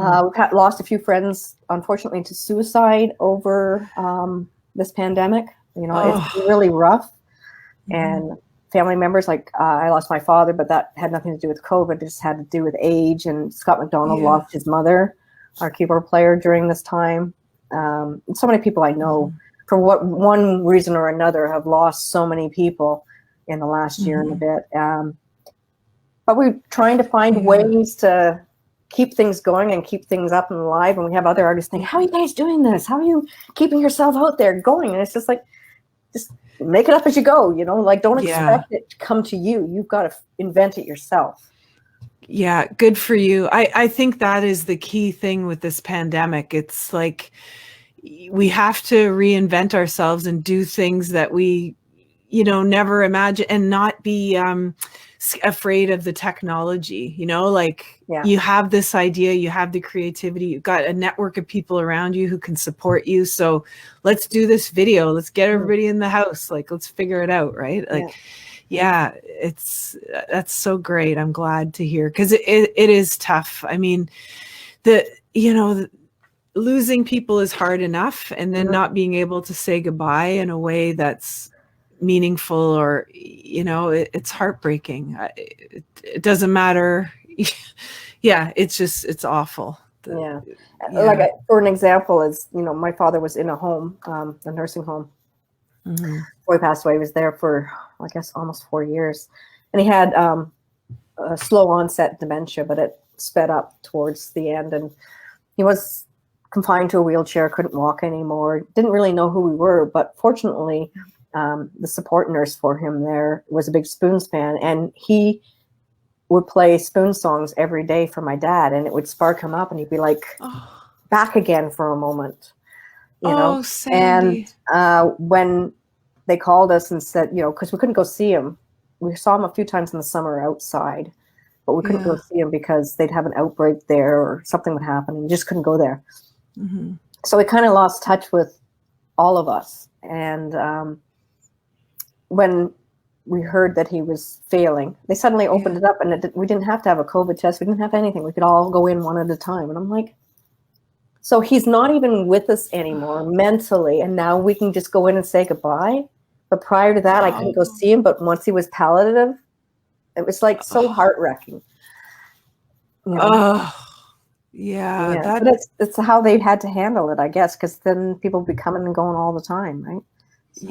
lost a few friends, unfortunately, to suicide over this pandemic. It's really rough. And family members, I lost my father, but that had nothing to do with COVID. It just had to do with age. And Scott McDonald lost his mother, our keyboard player, during this time. So many people I know, for one reason or another, have lost so many people in the last year and a bit. But we're trying to find ways to keep things going and keep things up and alive. And we have other artists think, how are you guys doing this? How are you keeping yourself out there going? And it's just just make it up as you go, don't expect it to come to you. You've got to invent it yourself. Yeah. Good for you. I think that is the key thing with this pandemic. It's like, we have to reinvent ourselves and do things that we, never imagine, and not be afraid of the technology, you have this idea, you have the creativity, you've got a network of people around you who can support you. So let's do this video. Let's get everybody in the house. Let's figure it out. Right. That's so great. I'm glad to hear, because it is tough. I mean, losing people is hard enough, and then not being able to say goodbye in a way that's meaningful, or it's heartbreaking. It doesn't matter. It's awful. For an example is, my father was in a home, a nursing home. Before he passed away, he was there for, I guess, almost 4 years, and he had a slow onset dementia, but it sped up towards the end, and he was confined to a wheelchair, couldn't walk anymore, didn't really know who we were, but fortunately, the support nurse for him there was a big Spoons fan, and he would play Spoon songs every day for my dad, and it would spark him up, and he'd be like back again for a moment, Sandy. And when they called us and said, because we couldn't go see him, we saw him a few times in the summer outside, but we couldn't go see him because they'd have an outbreak there or something would happen, and we just couldn't go there. So we kind of lost touch with all of us. And when we heard that he was failing, they suddenly opened it up, and we didn't have to have a COVID test. We didn't have anything. We could all go in one at a time. And I'm like, so he's not even with us anymore mentally, and now we can just go in and say goodbye. But prior to that, I couldn't go see him. But once he was palliative, it was so heart-wrenching. But it's how they had to handle it, I guess, because then people would be coming and going all the time, right? So.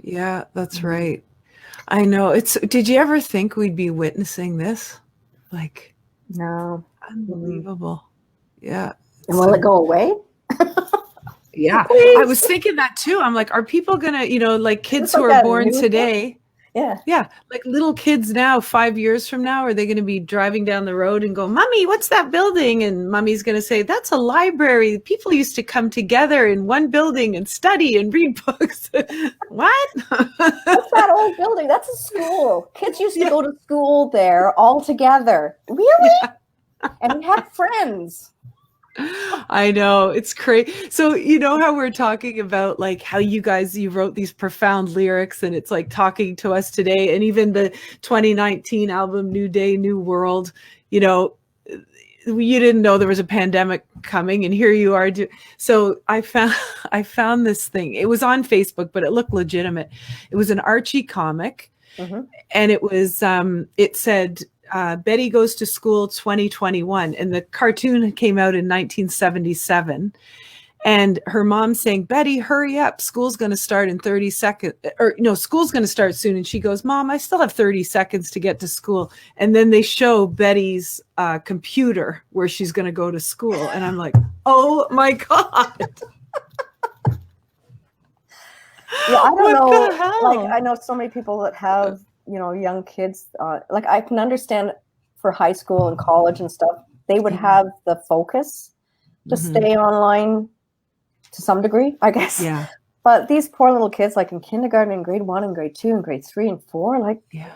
Yeah, that's right. I know. Did you ever think we'd be witnessing this? No. Unbelievable. Yeah. And will it go away? Yeah. I was thinking that too. I'm like, are people gonna, kids who are born today? Yeah. Like little kids now, 5 years from now, are they going to be driving down the road and go, Mommy, what's that building? And Mommy's going to say, that's a library. People used to come together in one building and study and read books. What? What's that old building? That's a school. Kids used to go to school there all together. Really? And we had friends. I know, it's crazy. So how we're talking about how you wrote these profound lyrics, and it's talking to us today, and even the 2019 album New Day, New World, you didn't know there was a pandemic coming, and here you are. So I found this thing. It was on Facebook, but it looked legitimate. It was an Archie comic, and it was it said, Betty Goes to School 2021, and the cartoon came out in 1977, and her mom saying, Betty, hurry up, school's going to start in 30 seconds, or no, school's going to start soon. And she goes, Mom, I still have 30 seconds to get to school. And then they show Betty's computer where she's going to go to school, and I'm like, oh my God. Yeah, I don't What know. the hell? Like, I know so many people that have, young kids. Like, I can understand for high school and college and stuff, they would have the focus to stay online to some degree, I guess. Yeah. But these poor little kids, like in kindergarten and grade 1 and grade 2 and grade 3 and 4, like, Yeah.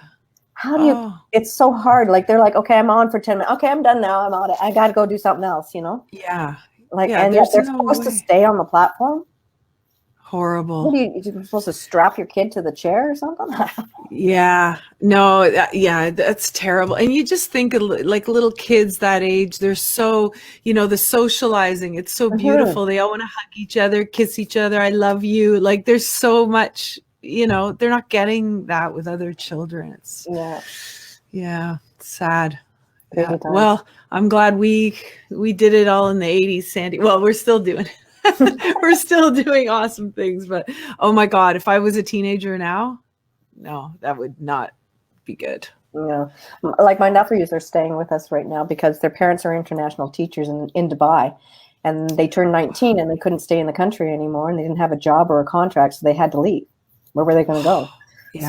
how do you, it's so hard. Like, they're like, okay, I'm on for 10 minutes. Okay, I'm done now. I'm out. I got to go do something else, Yeah. Like, Yeah, and yet they're there's no supposed to way. stay on the platform. Horrible. What are you're supposed to strap your kid to the chair or something? Yeah, no, that's terrible. And you just think of like little kids that age, they're so, the socializing, it's so beautiful. They all want to hug each other, kiss each other. I love you. Like there's so much, they're not getting that with other children. It's, yeah, it's sad. Yeah. Well, I'm glad we did it all in the 80s, Sandy. Well, we're still doing it. We're still doing awesome things, but oh my God, if I was a teenager now, no, that would not be good. Yeah. Like my nephews are staying with us right now because their parents are international teachers in Dubai, and they turned 19 and they couldn't stay in the country anymore, and they didn't have a job or a contract, so they had to leave. Where were they going to go?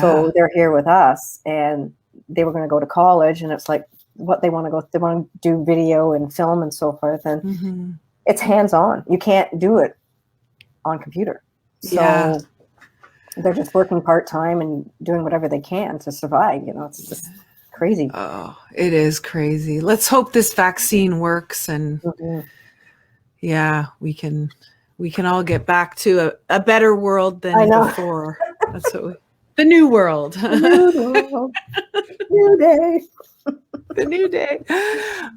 So they're here with us, and they were going to go to college, and it's like what they want to go. They want to do video and film and so forth, and it's hands-on. You can't do it on computer. So they're just working part-time and doing whatever they can to survive. It's just crazy. Oh, it is crazy. Let's hope this vaccine works, and we can all get back to a better world than before. That's what the new world. New day. The new day.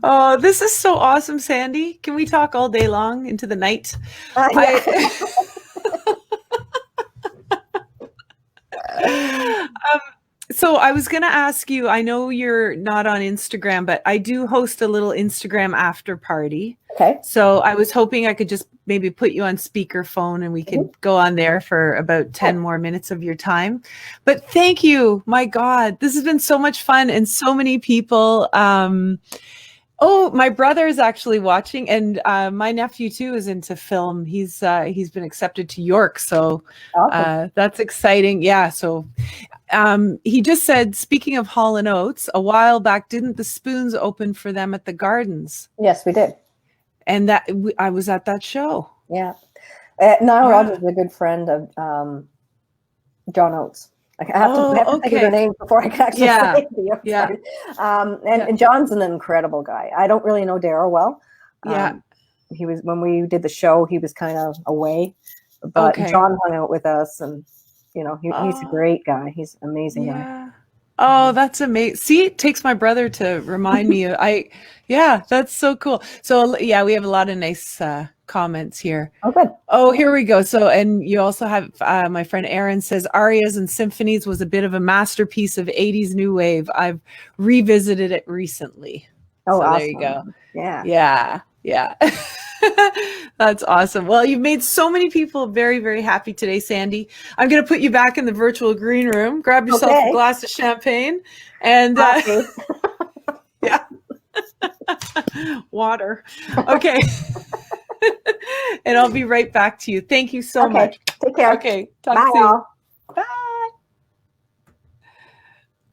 Oh, this is so awesome, Sandy. Can we talk all day long into the night? So I was going to ask you, I know you're not on Instagram, but I do host a little Instagram after party. Okay. So I was hoping I could just maybe put you on speakerphone and we could go on there for about 10 more minutes of your time. But thank you. My God, this has been so much fun, and so many people. Oh, my brother is actually watching, and my nephew too is into film. He's been accepted to Youre, so that's exciting. Yeah. So he just said, speaking of Hall & Oates, a while back, didn't the Spoons open for them at the Gardens? Yes, we did. And that I was at that show. Yeah. Niall Rogers is a good friend of John Oates. I have to think of their name before I can actually say it. And John's an incredible guy. I don't really know Daryl well. He was, when we did the show, he was kind of away, but John hung out with us, and he's a great guy. He's an amazing guy. Oh, that's amazing. See, it takes my brother to remind me. That's so cool. So we have a lot of nice comments here. Oh, good. Oh, here we go. So, and you also have my friend Aaron says, Arias and Symphonies was a bit of a masterpiece of 80s new wave. I've revisited it recently. Oh, so awesome. There you go. Yeah. That's awesome. Well, you've made so many people very, very happy today, Sandy. I'm going to put you back in the virtual green room. Grab yourself a glass of champagne and water. Okay. And I'll be right back to you. Thank you so much. Take care. Okay. Talk soon. All. Bye.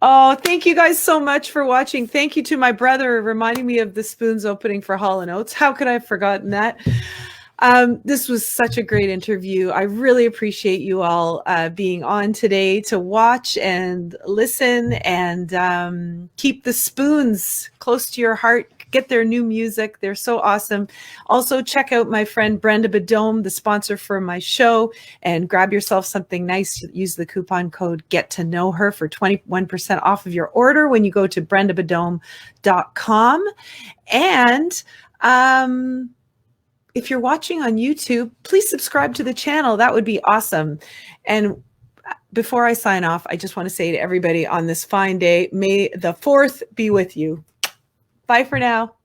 Oh, thank you guys so much for watching. Thank you to my brother reminding me of the Spoons opening for Hall & Oates. How could I have forgotten that? This was such a great interview. I really appreciate you all being on today to watch and listen, and keep the Spoons close to your heart. Get their new music. They're so awesome. Also, check out my friend Brenda Badome, the sponsor for my show, and grab yourself something nice. Use the coupon code Get to Know Her for 21% off of your order when you go to brendabadome.com. And if you're watching on YouTube, please subscribe to the channel. That would be awesome. And before I sign off, I just want to say to everybody on this fine day, may the 4th be with you. Bye for now.